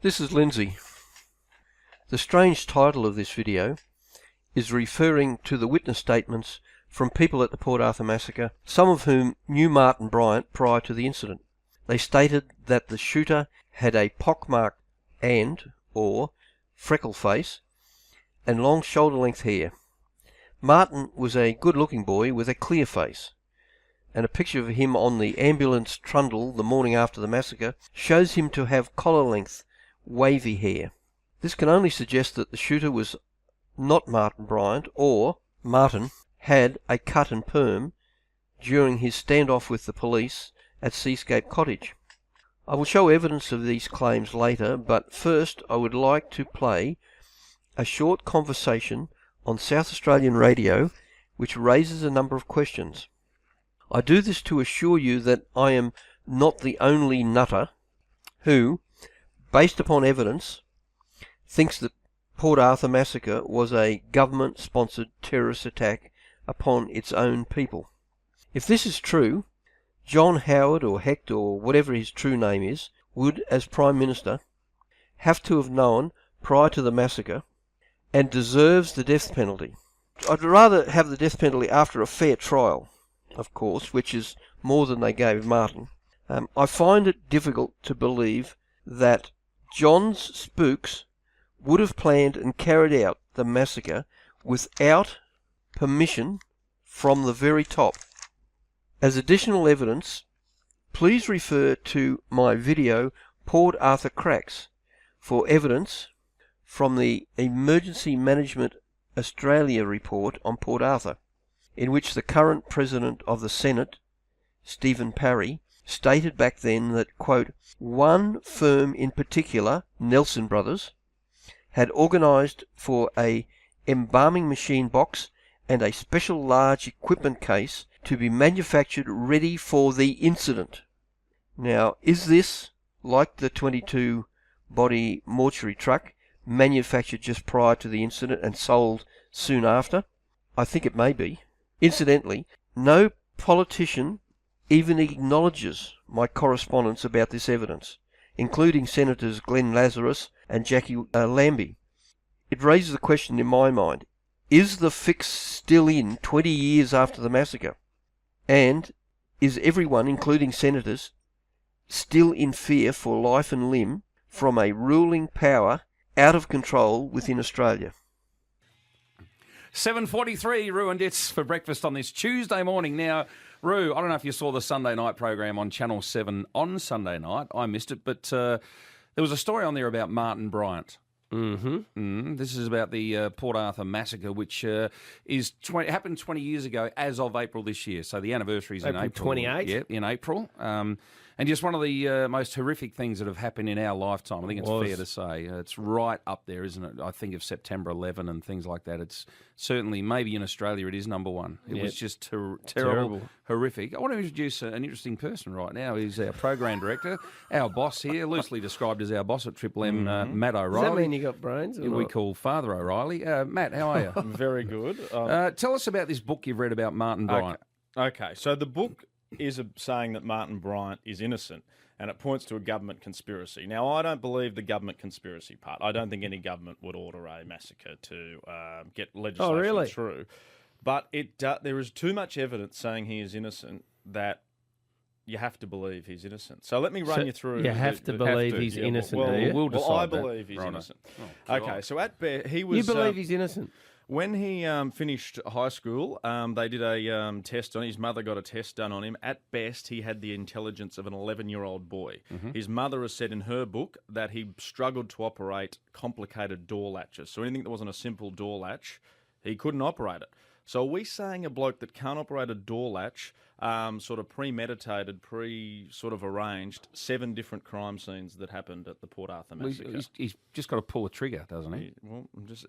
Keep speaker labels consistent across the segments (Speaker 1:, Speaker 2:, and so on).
Speaker 1: This is Lindsay. The strange title of this video is referring to the witness statements from people at the Port Arthur massacre, some of whom knew Martin Bryant prior to the incident. They stated that the shooter had a pockmarked or freckle face and long shoulder-length hair. Martin was a good-looking boy with a clear face, and a picture of him on the ambulance trundle the morning after the massacre shows him to have collar-length, wavy hair. This can only suggest that the shooter was not Martin Bryant, or Martin had a cut and perm during his standoff with the police at Seascape Cottage. I will show evidence of these claims later, but first I would like to play a short conversation on South Australian radio which raises a number of questions. I do this to assure you that I am not the only nutter who, based upon evidence, thinks that Port Arthur massacre was a government-sponsored terrorist attack upon its own people. If this is true, John Howard or Hecht or whatever his true name is would, as Prime Minister, have to have known prior to the massacre and deserves the death penalty. I'd rather have the death penalty after a fair trial, of course, which is more than they gave Martin. I find it difficult to believe that John's spooks would have planned and carried out the massacre without permission from the very top. As additional evidence, please refer to my video Port Arthur Cracks for evidence from the Emergency Management Australia report on Port Arthur, in which the current President of the Senate, Stephen Parry, stated back then that, quote, one firm in particular, Nelson Brothers, had organised for a embalming machine box and a special large equipment case to be manufactured ready for the incident. Now, is this, like the 22-body mortuary truck, manufactured just prior to the incident and sold soon after? I think it may be. Incidentally, no politician even acknowledges my correspondence about this evidence, including Senators Glenn Lazarus and Jackie Lambie. It raises the question in my mind, is the fix still in 20 years after the massacre? And is everyone, including senators, still in fear for life and limb from a ruling power out of control within Australia?
Speaker 2: 7:43, Roo and Ditz for breakfast on this Tuesday morning. Now, Roo, I don't know if you saw the Sunday night program on Channel 7 on Sunday night. I missed it, but there was a story on there about Martin Bryant. This is about the Port Arthur massacre, which happened 20 years ago as of April this year. So the anniversary is in April.
Speaker 3: 28?
Speaker 2: Yeah, in April. And just one of the most horrific things that have happened in our lifetime. I think it's fair to say. It's right up there, isn't it? I think of September 11 and things like that. It's certainly, maybe in Australia, it is number one. It was just terrible, horrific. I want to introduce an interesting person right now. He's our program director, our boss here, loosely described as our boss at Triple M, Matt O'Reilly.
Speaker 3: Does that mean you got brains?
Speaker 2: We call Father O'Reilly. Matt, how are you?
Speaker 4: Very good.
Speaker 2: Tell us about this book you've read about Martin Bryant.
Speaker 4: Okay, so the book is saying that Martin Bryant is innocent, and it points to a government conspiracy. Now, I don't believe the government conspiracy part. I don't think any government would order a massacre to get legislation through. But there is too much evidence saying he is innocent that you have to believe he's innocent. So let me run you through.
Speaker 3: You have to believe he's innocent, do you?
Speaker 2: We'll decide
Speaker 4: I believe he's innocent. Okay, so at best, he was...
Speaker 3: You believe he's innocent?
Speaker 4: When he finished high school, they did a test on his mother, got a test done on him. At best, he had the intelligence of an 11-year-old boy. His mother has said in her book that he struggled to operate complicated door latches. So anything that wasn't a simple door latch, he couldn't operate it. So are we saying a bloke that can't operate a door latch, sort of premeditated, sort of arranged, 7 different crime scenes that happened at the Port Arthur massacre?
Speaker 2: He's just got to pull a trigger, doesn't he?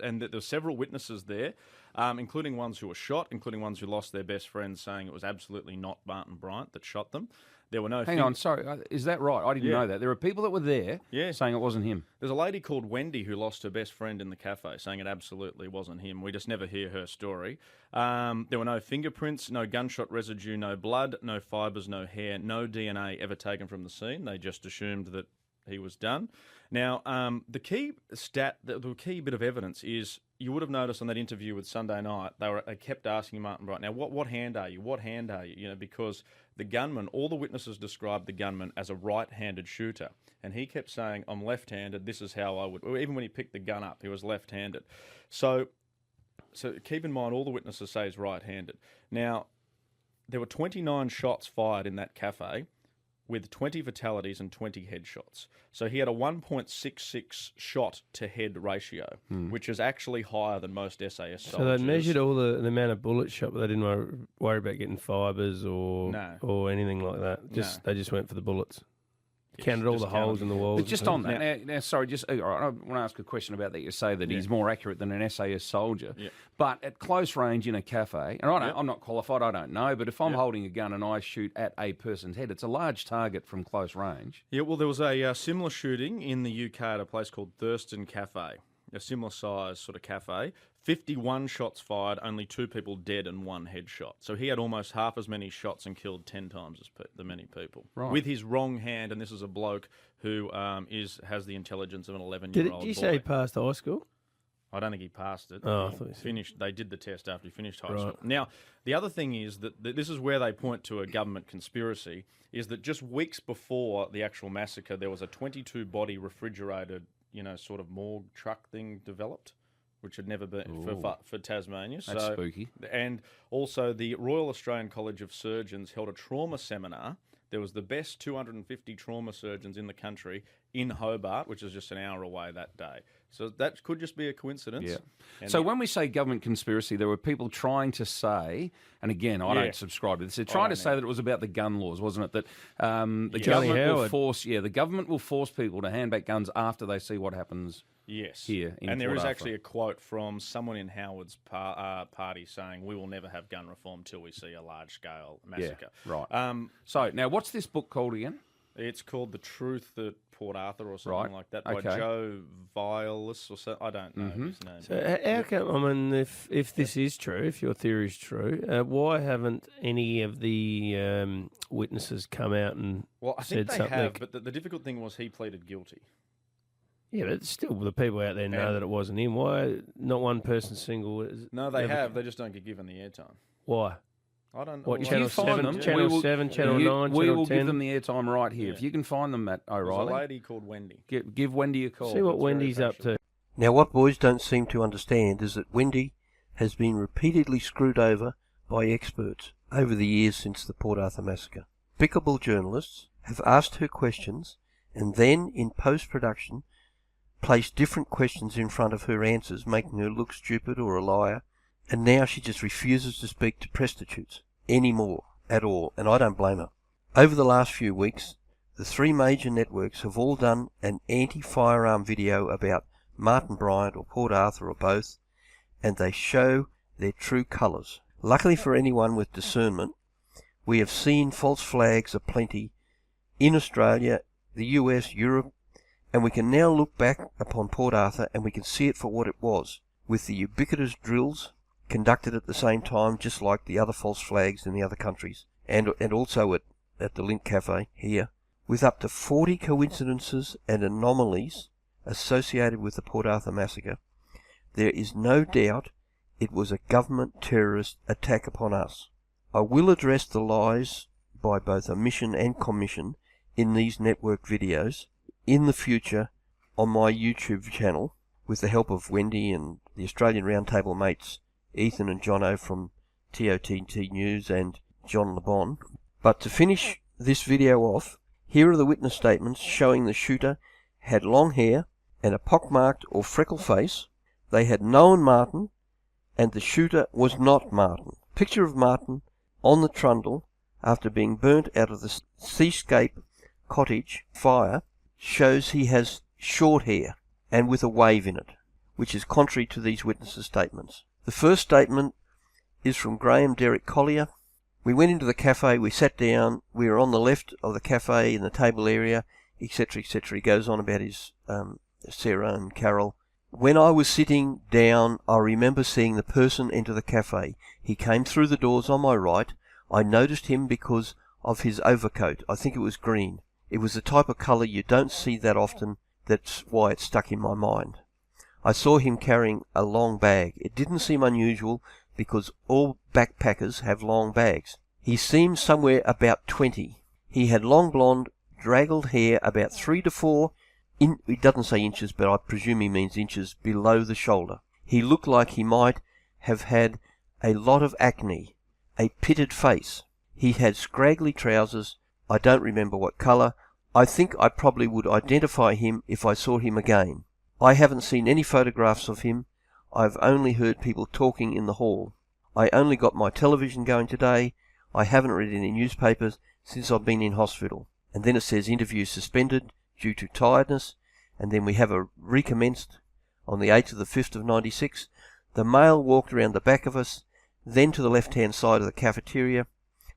Speaker 4: And there were several witnesses there, including ones who were shot, including ones who lost their best friends, saying it was absolutely not Martin Bryant that shot them. There were no...
Speaker 2: Hang on, sorry, is that right? I didn't know that. There are people that were there saying it wasn't him.
Speaker 4: There's a lady called Wendy who lost her best friend in the cafe, saying it absolutely wasn't him. We just never hear her story. There were no fingerprints, no gunshot residue, no blood, no fibres, no hair, no DNA ever taken from the scene. They just assumed that he was done. Now, the key bit of evidence is, you would have noticed on that interview with Sunday Night, they kept asking Martin Bryant, now, what hand are you? What hand are you? You know, because the gunman, all the witnesses described the gunman as a right-handed shooter. And he kept saying, I'm left-handed, this is how I would... Even when he picked the gun up, he was left-handed. So keep in mind, all the witnesses say he's right-handed. Now, there were 29 shots fired in that cafe, with 20 fatalities and 20 headshots. So he had a 1.66 shot to head ratio, which is actually higher than most SAS soldiers.
Speaker 3: So they measured all the amount of bullets shot, but they didn't worry about getting fibres or anything like that. They just went for the bullets. Counted all the holes in the walls.
Speaker 2: But just on that, now, sorry, I want to ask a question about that. You say that he's more accurate than an SAS soldier, but at close range in a cafe, and I'm not qualified, I don't know, but if I'm holding a gun and I shoot at a person's head, it's a large target from close range.
Speaker 4: Yeah, well, there was a similar shooting in the UK at a place called Thurston Cafe, a similar size sort of cafe. 51 shots fired, only 2 people dead and 1 headshot. So he had almost half as many shots and killed 10 times as many people. Right. With his wrong hand, and this is a bloke who has the intelligence of an 11-year-old boy.
Speaker 3: Did you say he passed high school?
Speaker 4: I don't think he passed it.
Speaker 3: Oh, I thought he
Speaker 4: finished. They did the test after he finished high school. Now, the other thing is that this is where they point to a government conspiracy, is that just weeks before the actual massacre, there was a 22-body refrigerated, sort of morgue truck thing developed, which had never been for Tasmania.
Speaker 2: That's spooky.
Speaker 4: And also the Royal Australian College of Surgeons held a trauma seminar. There was the best 250 trauma surgeons in the country in Hobart, which is just an hour away that day. So that could just be a coincidence.
Speaker 2: Yeah. So when we say government conspiracy, there were people trying to say, and again, I don't subscribe to this, they're trying to say that it was about the gun laws, wasn't it? That the government will force people to hand back guns after they see what happens.
Speaker 4: Yes.
Speaker 2: Here in
Speaker 4: and there
Speaker 2: Port
Speaker 4: is
Speaker 2: Arthur.
Speaker 4: actually a quote from someone in Howard's party saying, we will never have gun reform till we see a large-scale massacre.
Speaker 2: Yeah, right. So now what's this book called again?
Speaker 4: It's called The Truth at Port Arthur or something like that by Joe Vilas or so. I don't know his name.
Speaker 3: So how come, I mean, if this is true, if your theory is true, why haven't any of the witnesses come out and said something?
Speaker 4: Have, but the difficult thing was he pleaded guilty.
Speaker 3: Yeah, but still the people out there know that it wasn't him. Why not one person single?
Speaker 4: No, they have. They just don't get given the airtime.
Speaker 3: Why?
Speaker 4: I don't know.
Speaker 3: What, Channel 7, Channel 7, Channel 9, Channel 10?
Speaker 2: We will give them the airtime right here. Yeah. If you can find them, Matt O'Reilly.
Speaker 4: There's a lady called Wendy.
Speaker 2: Give Wendy a call.
Speaker 3: See what Wendy's up to.
Speaker 1: Now, what boys don't seem to understand is that Wendy has been repeatedly screwed over by experts over the years since the Port Arthur massacre. Despicable journalists have asked her questions and then, in post-production, placed different questions in front of her answers, making her look stupid or a liar, and now she just refuses to speak to prostitutes anymore at all, and I don't blame her. Over the last few weeks, the 3 major networks have all done an anti-firearm video about Martin Bryant or Port Arthur or both, and they show their true colours. Luckily for anyone with discernment, we have seen false flags aplenty in Australia, the US, Europe, and we can now look back upon Port Arthur and we can see it for what it was, with the ubiquitous drills conducted at the same time, just like the other false flags in the other countries, and also at the Link Cafe here, with up to 40 coincidences and anomalies associated with the Port Arthur massacre. There is no doubt it was a government terrorist attack upon us. I will address the lies by both omission and commission in these network videos in the future on my YouTube channel, with the help of Wendy and the Australian Roundtable mates Ethan and Jono from TOTT News and John LeBon. But to finish this video off, here are the witness statements showing the shooter had long hair and a pockmarked or freckle face. They had known Martin, and the shooter was not Martin. Picture of Martin on the trundle after being burnt out of the Seascape cottage fire shows he has short hair and with a wave in it, which is contrary to these witnesses' statements. The first statement is from Graham Derek Collier. We went into the cafe, we sat down, we were on the left of the cafe in the table area, etc., etc. He goes on about his Sarah and Carol. When I was sitting down, I remember seeing the person enter the cafe. He came through the doors on my right. I noticed him because of his overcoat. I think it was green. It was the type of colour you don't see that often. That's why it stuck in my mind. I saw him carrying a long bag. It didn't seem unusual because all backpackers have long bags. He seemed somewhere about 20. He had long blonde, draggled hair about 3 to 4, it doesn't say inches, but I presume he means inches, below the shoulder. He looked like he might have had a lot of acne, a pitted face. He had scraggly trousers. I don't remember what colour. I think I probably would identify him if I saw him again. I haven't seen any photographs of him. I've only heard people talking in the hall. I only got my television going today. I haven't read any newspapers since I've been in hospital. And then it says interview suspended due to tiredness. And then we have a recommenced on the 8th of the 5th of 96. The male walked around the back of us, then to the left-hand side of the cafeteria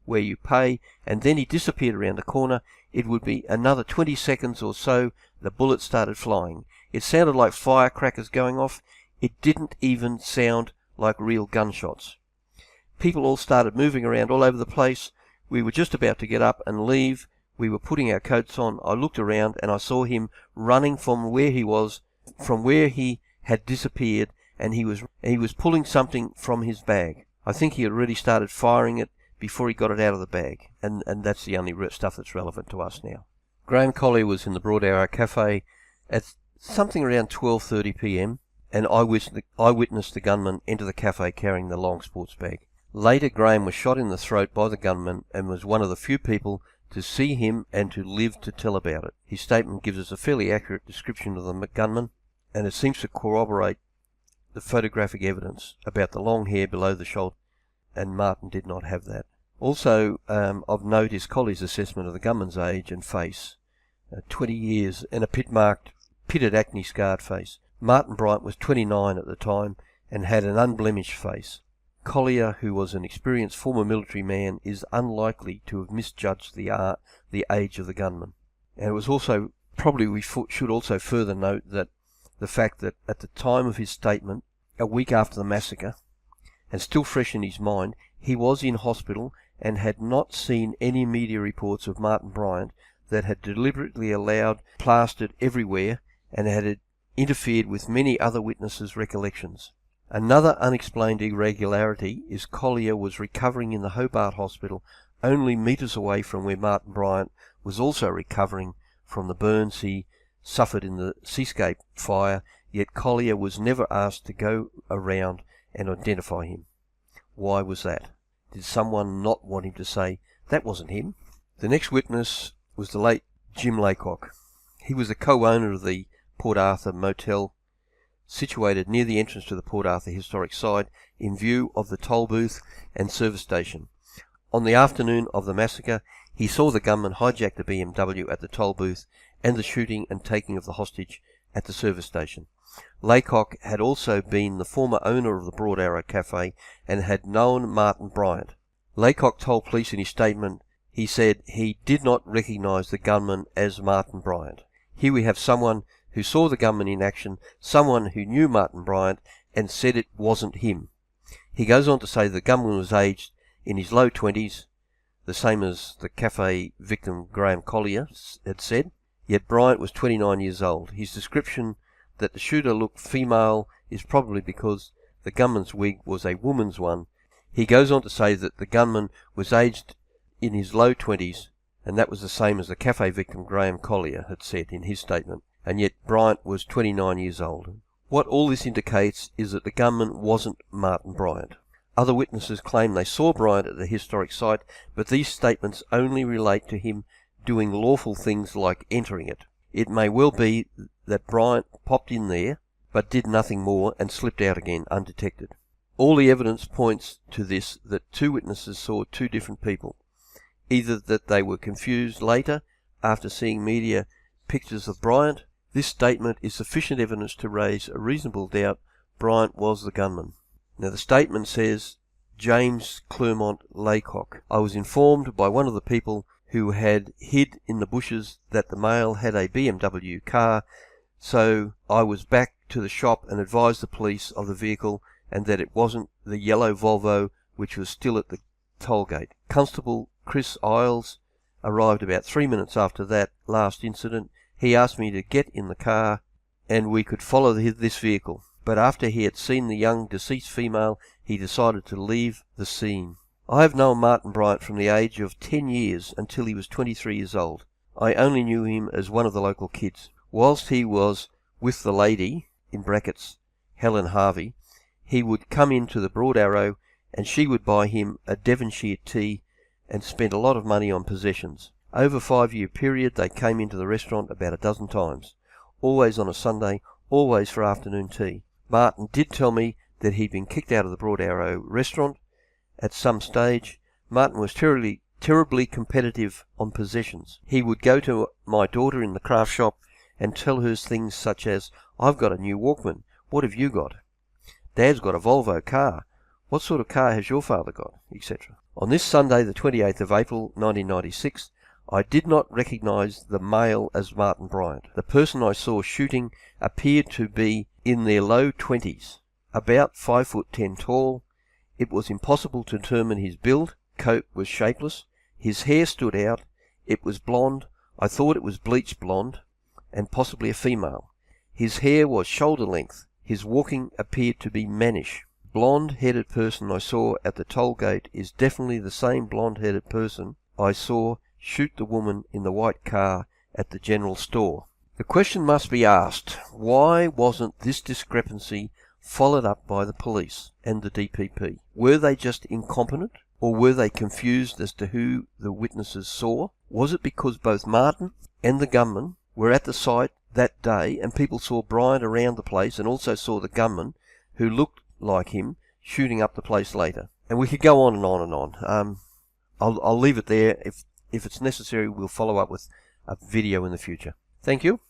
Speaker 1: where you pay, and then he disappeared around the corner. It would be another 20 seconds or so. The bullets started flying. It sounded like firecrackers going off. It didn't even sound like real gunshots. People all started moving around all over the place. We were just about to get up and leave. We were putting our coats on. I looked around and I saw him running from where he had disappeared, and he was pulling something from his bag. I think he had already started firing it before he got it out of the bag, and that's the only stuff that's relevant to us now. Graham Collier was in the Broad Arrow Café at something around 12:30 p.m, and I witnessed the gunman enter the cafe carrying the long sports bag. Later, Graham was shot in the throat by the gunman and was one of the few people to see him and to live to tell about it. His statement gives us a fairly accurate description of the gunman, and it seems to corroborate the photographic evidence about the long hair below the shoulder, and Martin did not have that. Also, of note is Collier's assessment of the gunman's age and face. 20 years and a pitted acne-scarred face. Martin Bryant was 29 at the time and had an unblemished face. Collier, who was an experienced former military man, is unlikely to have misjudged the age of the gunman. And it was also, probably we should also further note that the fact that at the time of his statement, a week after the massacre, and still fresh in his mind, he was in hospital and had not seen any media reports of Martin Bryant that had deliberately allowed plastered everywhere and had interfered with many other witnesses' recollections. Another unexplained irregularity is Collier was recovering in the Hobart Hospital only metres away from where Martin Bryant was also recovering from the burns he suffered in the Seascape fire, yet Collier was never asked to go around and identify him. Why was that? Did someone not want him to say, that wasn't him? The next witness was the late Jim Laycock. He was the co-owner of the Port Arthur Motel, situated near the entrance to the Port Arthur Historic Site, in view of the toll booth and service station. On the afternoon of the massacre, he saw the gunman hijack the BMW at the toll booth and the shooting and taking of the hostage at the service station. Laycock had also been the former owner of the Broad Arrow Café and had known Martin Bryant. Laycock told police in his statement, he said he did not recognise the gunman as Martin Bryant. Here we have someone who saw the gunman in action, someone who knew Martin Bryant and said it wasn't him. He goes on to say the gunman was aged in his low 20s, the same as the cafe victim Graham Collier had said, yet Bryant was 29 years old. His description that the shooter looked female is probably because the gunman's wig was a woman's one. He goes on to say that the gunman was aged in his low 20s, and that was the same as the cafe victim Graham Collier had said in his statement, and yet Bryant was 29 years old. What all this indicates is that the gunman wasn't Martin Bryant. Other witnesses claim they saw Bryant at the historic site, but these statements only relate to him doing lawful things like entering it. It may well be that Bryant popped in there, but did nothing more and slipped out again undetected. All the evidence points to this, that two witnesses saw two different people. Either that they were confused later after seeing media pictures of Bryant. This statement is sufficient evidence to raise a reasonable doubt Bryant was the gunman. Now the statement says, James Clermont Laycock. I was informed by one of the people who had hid in the bushes that the male had a BMW car, so I was back to the shop and advised the police of the vehicle and that it wasn't the yellow Volvo which was still at the toll gate. Constable Chris Isles arrived about 3 minutes after that last incident. He asked me to get in the car and we could follow this vehicle. But after he had seen the young deceased female, he decided to leave the scene. I have known Martin Bryant from the age of 10 years until he was 23 years old. I only knew him as one of the local kids. Whilst he was with the lady, in brackets, Helen Harvey, he would come into the Broad Arrow and she would buy him a Devonshire tea and spend a lot of money on possessions. Over a 5-year period they came into the restaurant about a dozen times, always on a Sunday, always for afternoon tea. Martin did tell me that he'd been kicked out of the Broad Arrow restaurant at some stage. Martin was terribly competitive on possessions. He would go to my daughter in the craft shop and tell her things such as, "I've got a new Walkman. What have you got? Dad's got a Volvo car. What sort of car has your father got?" etc. On this Sunday, the 28th of April, 1996, I did not recognise the male as Martin Bryant. The person I saw shooting appeared to be in their low 20s, about 5'10" tall. It was impossible to determine his build. Coat was shapeless. His hair stood out. It was blonde. I thought it was bleached blonde, and possibly a female. His hair was shoulder length. His walking appeared to be mannish. Blonde-headed person I saw at the toll gate is definitely the same blonde-headed person I saw shoot the woman in the white car at the general store. The question must be asked, why wasn't this discrepancy followed up by the police and the DPP? Were they just incompetent, or were they confused as to who the witnesses saw? Was it because both Martin and the gunman were at the site that day and people saw Bryant around the place and also saw the gunman, who looked like him, shooting up the place later? And we could go on and on and on. I'll leave it there. If it's necessary, we'll follow up with a video in the future. Thank you.